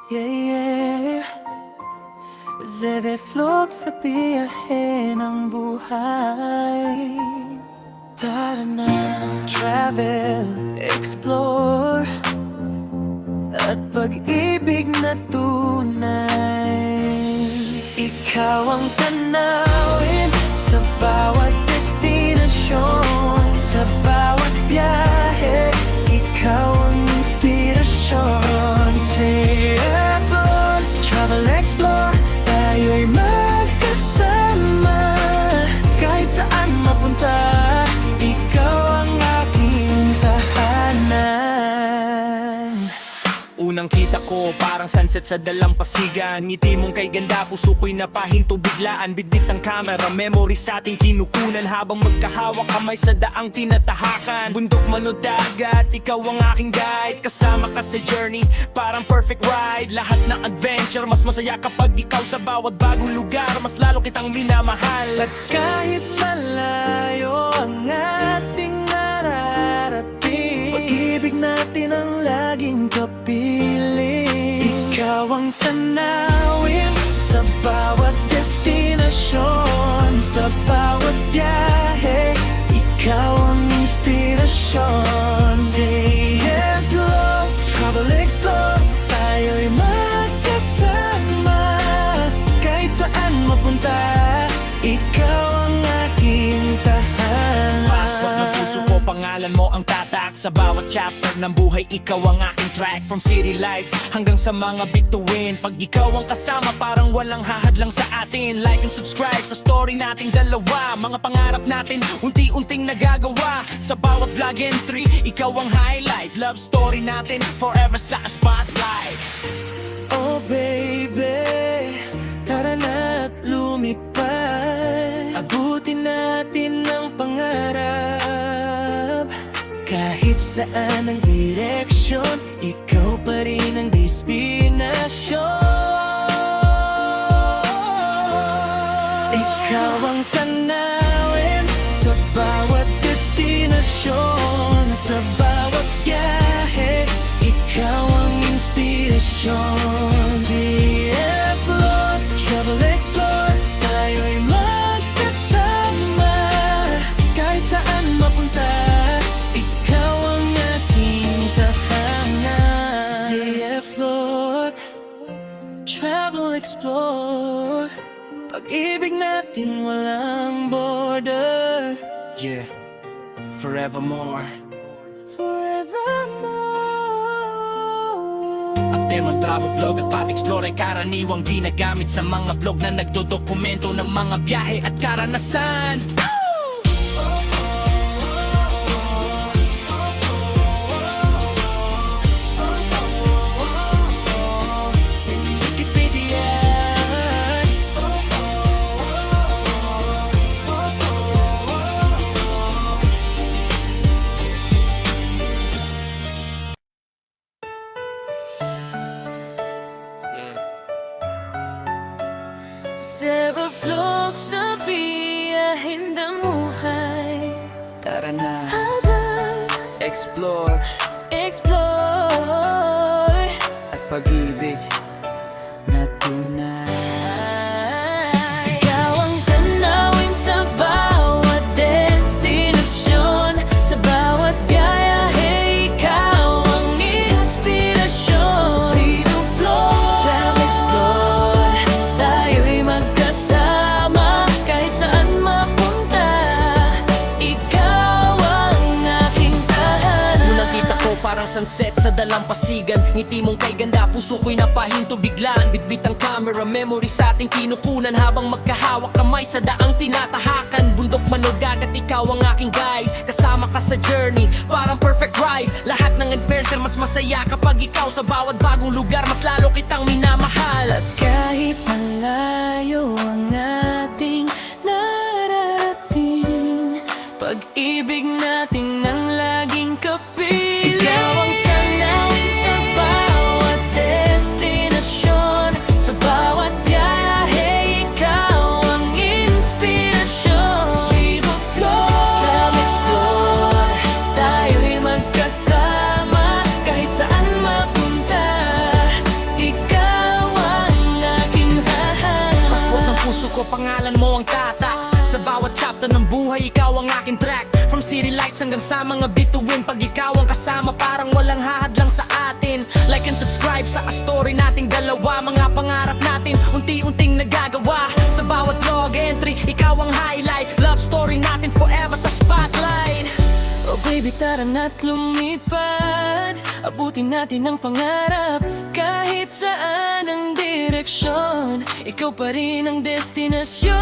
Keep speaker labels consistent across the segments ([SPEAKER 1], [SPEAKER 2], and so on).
[SPEAKER 1] Yeah, yeah. Zedeflog sa biyahe ng buhay. Tara na, travel, explore, at pag-ibig na tunay. Ikaw ang tanawin sa bawat destinasyon, sa bawat biyahe. Ikaw ang inspirasyon. CFO, travel, explore, tayo'y magkasama. Kahit saan mapunta, ikaw ang aking tahanan.
[SPEAKER 2] Unang kita ko, parang sunset sa dalampasigan. Ngiti mong kay ganda, puso ko'y napahinto biglaan. Bitbit ang camera, memory sa ating kinukunan. Habang magkahawak kamay sa daang tinatahakan. Bundok man o dagat, ikaw ang aking guide. Kasama ka sa journey, parang perfect ride. Lahat ng adventure, mas masaya kapag ikaw sa bawat bagong lugar. Mas lalo kitang minamahal.
[SPEAKER 1] At kahit malayo ang ating nararating, pag-ibig natin ang laging kapiling. Ikaw ang tanawin sa bawat destinasyon, sa bawat biyahe. Ikaw ang inspirasyon. CFO, travel, explore, tayo'y magkasama. Kahit saan mapunta, ikaw ang aking tahanan.
[SPEAKER 2] Passport ng puso ko, pangalan mo ang tatak. Sa bawat chapter ng buhay, ikaw ang aking track. From city lights hanggang sa mga bituin, pag ikaw ang kasama, parang walang hahadlang sa atin. Like and subscribe sa story nating dalawa. Mga pangarap natin, unti-unting nagagawa. Sa bawat vlog entry, ikaw ang highlight. Love story natin, forever sa spotlight.
[SPEAKER 1] Oh baby, tara na't lumipad. Abutin natin ang pangarap. Kahit saan ang direksyon, ikaw pa rin ang destinasyon. Ikaw ang tanawin sa bawat destinasyon, sa bawat biyahe. Ikaw ang inspirasyon. CFO, travel, explore, tayo'y magkasama. Kahit saan mapunta, ikaw ang aking tahanan. CFO, travel, explore, pag-ibig natin walang border.
[SPEAKER 2] Yeah, forevermore.
[SPEAKER 1] Forevermore.
[SPEAKER 2] Ang temang travel vlog at pag-explore ay karaniwang ginagamit sa mga vlog na nagdodokumento ng mga biyahe at karanasan.
[SPEAKER 1] Wikipedia. Zero vlog sa biyahin ng buhay.
[SPEAKER 2] Tara na,
[SPEAKER 1] Agad
[SPEAKER 2] explore
[SPEAKER 1] explore
[SPEAKER 2] at pag-ibig
[SPEAKER 1] na tunay. Ikaw ang tanawin sa bawat destinasyon, sa bawat biyahe. Ikaw ang inspirasyon. Freedom flow, travel, explore, tayo'y magkasama. Kahit saan mapunta, ikaw ang aking tahanan.
[SPEAKER 2] Unang kita ko, parang sunset sa dalampasigan. Ngiti mong kay ganda, puso ko'y napahinto biglaan. Bitbit ang camera, memory sa ating kinukunan. Habang magkahawak kamay sa daang tinatahakan. Bundok man o dagat, ikaw ang aking guide. Kasama ka sa journey, parang perfect ride. Lahat ng adventure, mas masaya kapag ikaw sa bawat bagong lugar. Mas lalo kitang minamahal.
[SPEAKER 1] At kahit malayo ang ating narating, pag-ibig natin ang laging kapiling. Ikaw ang tanawin sa bawat destinasyon, sa bawat biyahe. Ikaw ang inspirasyon. Zero flow, travel, explore, tayo'y magkasama. Kahit saan mapunta, ikaw
[SPEAKER 2] pangalan mo ang tatak. Sa bawat chapter ng buhay, ikaw ang aking track. From city lights hanggang sa mga bituin, pag ikaw ang kasama, parang walang hahadlang sa atin. Like and subscribe sa story nating dalawa. Mga pangarap natin, unti-unting nagagawa. Sa bawat log entry, ikaw ang highlight. Love story natin forever sa spotlight.
[SPEAKER 1] Oh baby, tara na't lumipad. Abutin natin ang pangarap. Kahit saan ang direksyon, ikaw pa rin ang destinasyon.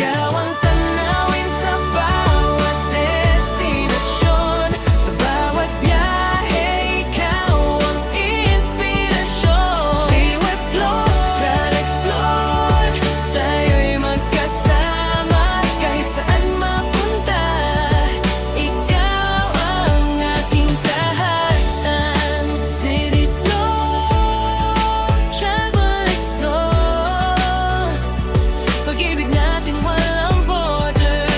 [SPEAKER 1] Ikaw ang tanawin sa bawat destinasyon. Sa bawat biyahe, ikaw ang inspirasyon. Stay with flow, try explore. Tayo'y magkasama kahit saan mapunta. Ikaw ang ating tahatan. City flow, travel, explore. Pag-ibig natin walang border.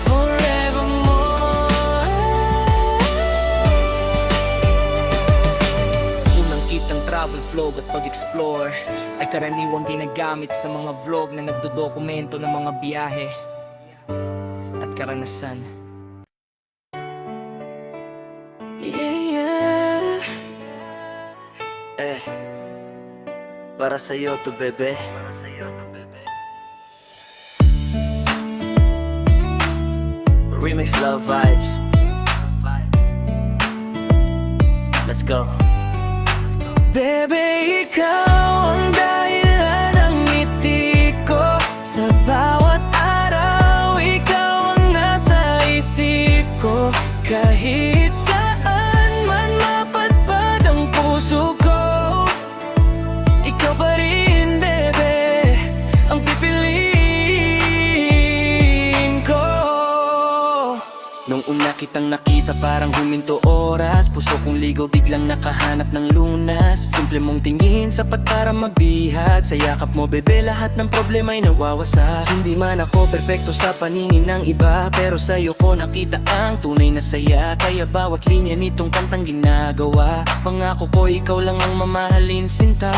[SPEAKER 1] Forevermore.
[SPEAKER 2] Unang kitang travel vlog at pag-explore ay karaniwang ginagamit sa mga vlog na nagdodokumento ng mga biyahe at karanasan.
[SPEAKER 1] Yeah.
[SPEAKER 2] Para sa'yo to, bebe. Remix Love Vibes. Let's go.
[SPEAKER 1] Bebe, ikaw ang dahilan ng ngiti ko. Sa bawat araw, ikaw ang nasa isip ko. Kahit saan man mapadpad ang puso ko, ikaw pa rin, bebe, ang pipiliin ko.
[SPEAKER 2] Nung una kitang nakita, parang huminto oras. Puso kong ligaw, biglang nakahanap ng lunas. Simple mong tingin, sapat para mabihag. Sa yakap mo, bebe, lahat ng problema'y nawawasak. Hindi man ako perpekto sa paningin ng iba, pero sa'yo ko nakita ang tunay na saya. Kaya bawat linya nitong kantang ginagawa, pangako ko ikaw lang ang mamahalin, sinta.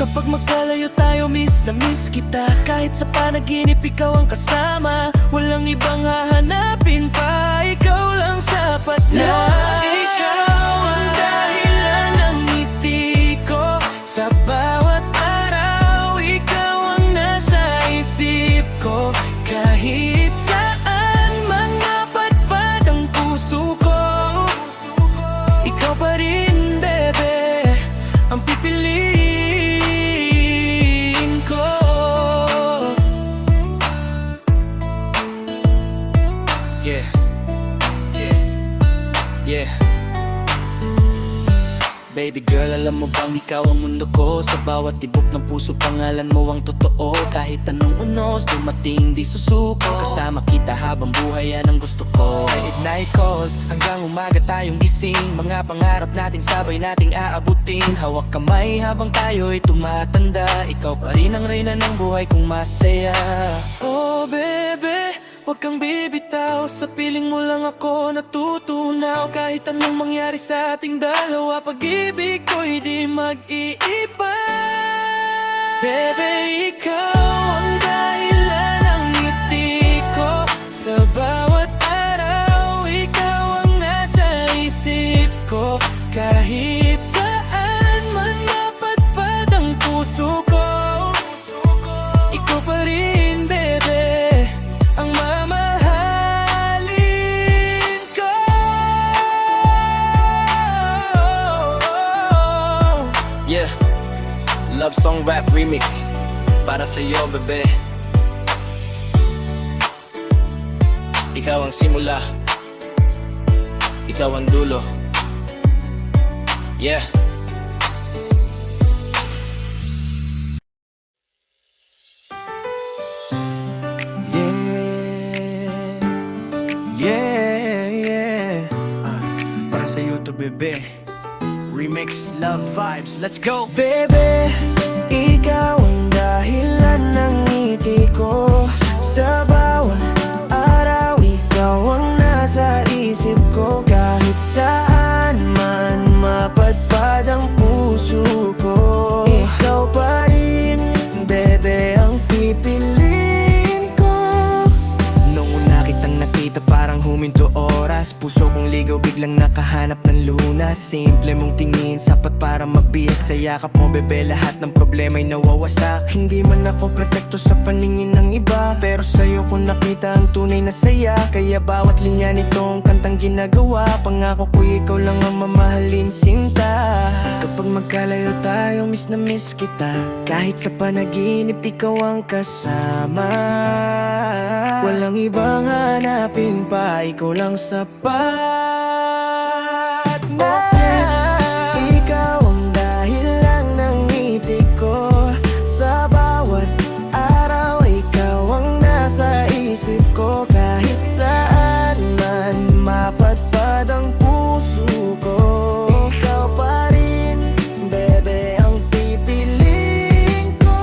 [SPEAKER 1] Kapag magkalayo tayo, miss na miss kita. Kahit sa panaginip, ikaw ang kasama. Walang ibang hahanapin pa, ikaw lang sapat na. Ikaw ang dahilan ng ngiti ko. Sa bawat araw, ikaw ang nasa isip ko. Kahit saan man napadpad ang puso ko, ikaw pa rin, bebe, ang pipiliin ko.
[SPEAKER 2] Yeah. Baby girl, alam mo bang ikaw ang mundo ko? Sa bawat tibok ng puso, pangalan mo ang totoo. Kahit anong unos, dumating di susuko. Kasama kita habang buhay, yan ang gusto ko. Kahit night calls, hanggang umaga tayong gising. Mga pangarap natin sabay nating aabutin. Hawak kamay habang tayo'y tumatanda. Ikaw pa rin ang reyna ng buhay kong masaya.
[SPEAKER 1] Oh bebe, huwag kang bibitaw. Sa piling mo lang ako natutunaw. Kahit anong mangyari sa ating dalawa, pag-ibig ko'y di mag-iiba. Bebe, ikaw ang dahilan ng ngiti ko. Sa bawat araw, ikaw ang nasa isip ko. Kahit saan man mapadpad ang puso ko, ikaw pa rin, bebe, ang mamahalin ko.
[SPEAKER 2] Yeah, love song rap remix. Para sa'yo, bebe. Ikaw ang simula, ikaw ang dulo. Yeah.
[SPEAKER 1] Para sa'yo to, bebe. Remix Love Vibes, let's go! Bebe, ikaw ang dahilan ng ngiti ko. Sa bawat araw, ikaw ang nasa isip ko. Kahit saan huminto oras. Puso kong ligaw biglang nakahanap ng lunas. Simple mong tingin, sapat para mabiyak sa yakap mo bebe, lahat ng problema'y nawawasak. Hindi man ako perfecto sa paningin ng iba, pero sa'yo ko nakita ang tunay na saya. Kaya bawat linya nitong kantang ginagawa, pangako ko'y ikaw lang ang mamahalin sinta. Kapag magkalayo tayo, miss na miss kita. Kahit sa panaginip, ikaw ang kasama. Walang ibang hanapin pa, ikaw lang sapat na. Ikaw ang dahilan ng ngiti ko. Sa bawat araw, ikaw ang nasa isip ko. Kahit saan man mapadpad ang puso ko, ikaw pa rin, bebe, ang pipiliin ko.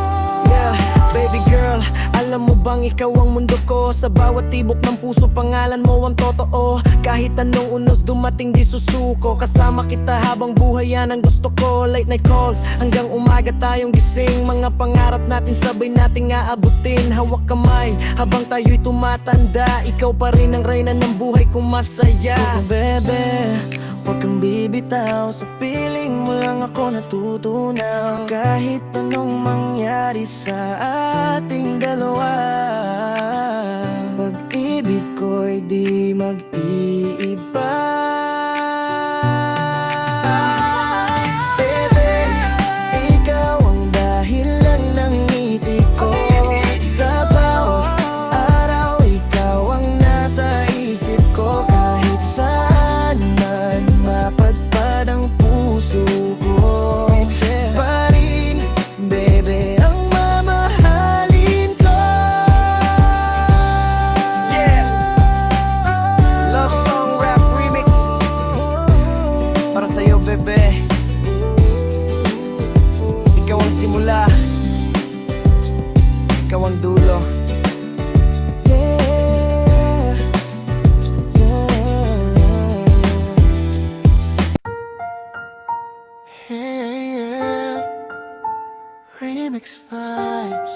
[SPEAKER 1] Yeah, baby girl, alam mo bang ikaw ang mundo ko? Sa bawat tibok ng puso, pangalan mo ang totoo. Kahit anong unos dumating di susuko. Kasama kita habang buhay, yan ang gusto ko. Late night calls, hanggang umaga tayong gising. Mga pangarap natin sabay nating aabutin. Hawak kamay habang tayo'y tumatanda. Ikaw pa rin ang reyna ng buhay kong masaya. Oh bebe, huwag kang bibitaw. Sa piling mo lang ako natutunaw. Kahit anong mangyari sa ating dalawa, pag-ibig ko'y di mag-iiba. Bebe, ikaw ang dahilan ng ngiti ko. Sa bawat araw, ikaw ang nasa isip ko. Kahit saan man mapadpad ang puso ko, pa rin, bebe, ang mamahalin ko. Yeah! Love song rap remix para sa'yo, bebe. Ikaw ang simula, ikaw ang dulo. Yeah, yeah. Remix vibes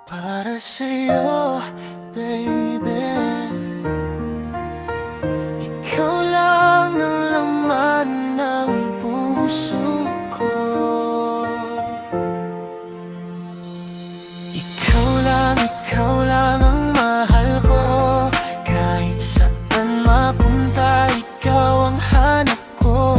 [SPEAKER 1] para sa'yo, baby. Ikaw lang ang laman ng puso ko. Ikaw lang ang mahal ko. Kahit saan mapunta, ikaw ang hanap ko.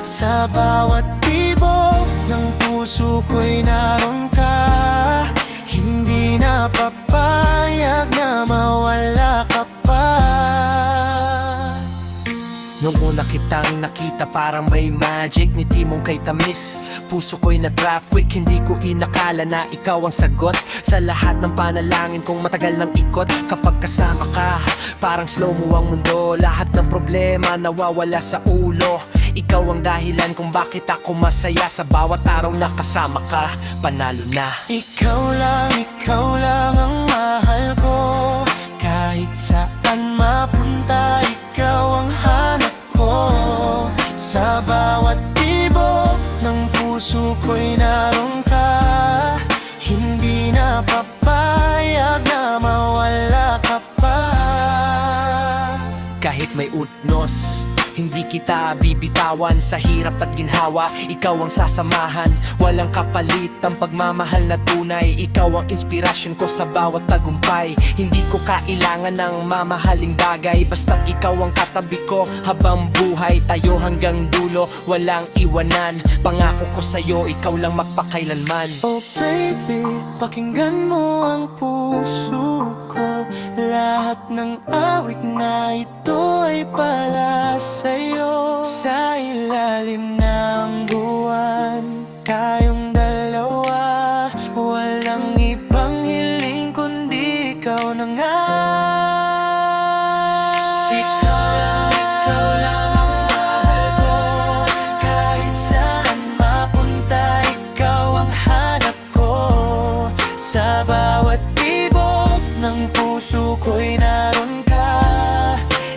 [SPEAKER 1] Sa bawat tibok ng puso ko'y naroon ka. Hindi na papayag na mawala ka pa. Nung una kitang nakita, parang may magic. Ngiti mong kay tamis, puso ko'y na-trap quick. Hindi ko inakala na ikaw ang sagot sa lahat ng panalangin kong matagal ng ikot. Kapag kasama ka, parang slow mo ang mundo. Lahat ng problema nawawala sa ulo. Ikaw ang dahilan kung bakit ako masaya. Sa bawat araw na kasama ka, panalo na. Ikaw lang ang mahal ko. Kahit saan mapunta, ikaw ang hanap ko. Sa bawat tibok ng puso ko'y naroon ka. Hindi na papayag na mawala ka pa. Kahit may utnos, hindi kita bibitawan. Sa hirap at ginhawa, ikaw ang sasamahan. Walang kapalit ang pagmamahal na tunay. Ikaw ang inspirasyon ko sa bawat tagumpay. Hindi ko kailangan ng mamahaling bagay, basta't ikaw ang katabi ko habang buhay. Tayo hanggang dulo, walang iwanan. Pangako ko sa'yo, ikaw lang magpakailanman. Oh baby, pakinggan mo ang puso ko. Lahat ng awit na ito ay para sa'yo. Sa ilalim ng buwan, tayong dalawa. Walang ibang hiling kundi ikaw na nga. Ikaw lang ang mahal ko. Kahit saan mapunta, ikaw ang hanap ko. Sa bawat tibok ng puso ko'y naroon ka.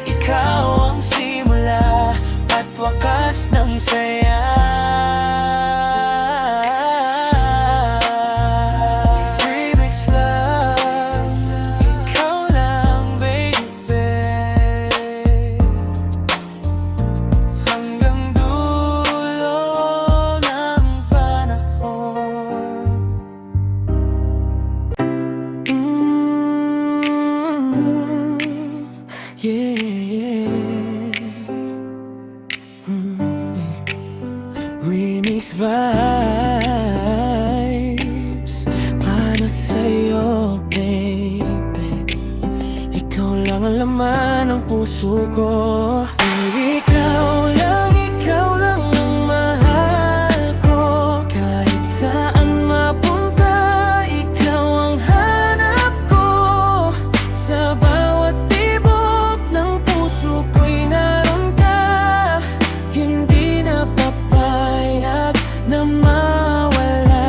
[SPEAKER 1] Ikaw ang simula at wakas ng saya. Remix love, ikaw lang. lang ang laman ng puso ko. Ikaw lang ang mahal ko. Kahit saan mapunta, ikaw ang hanap ko. Sa bawat tibok ng puso ko'y naroon ka. Hindi na papayag na mawala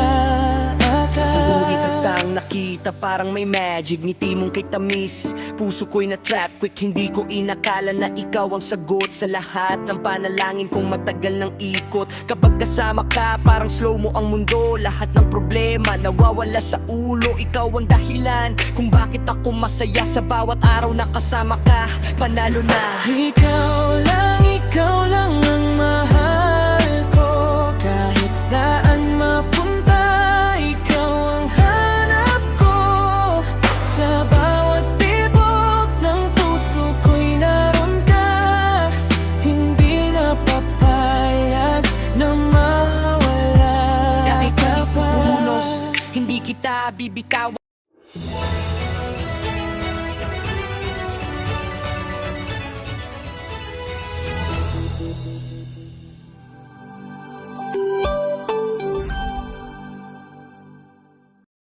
[SPEAKER 1] ka.
[SPEAKER 2] Tuwing kitang nakita parang may magic. Ngiti mong kay tamis, puso ko'y na-trap quick. Hindi ko inakala na ikaw ang sagot sa lahat ng panalangin kong matagal ng ikot. Kapag kasama ka, parang slow mo ang mundo. Lahat ng problema nawawala sa ulo. Ikaw ang dahilan kung bakit ako masaya sa bawat araw na kasama ka. Panalo na.
[SPEAKER 1] Ikaw lang ang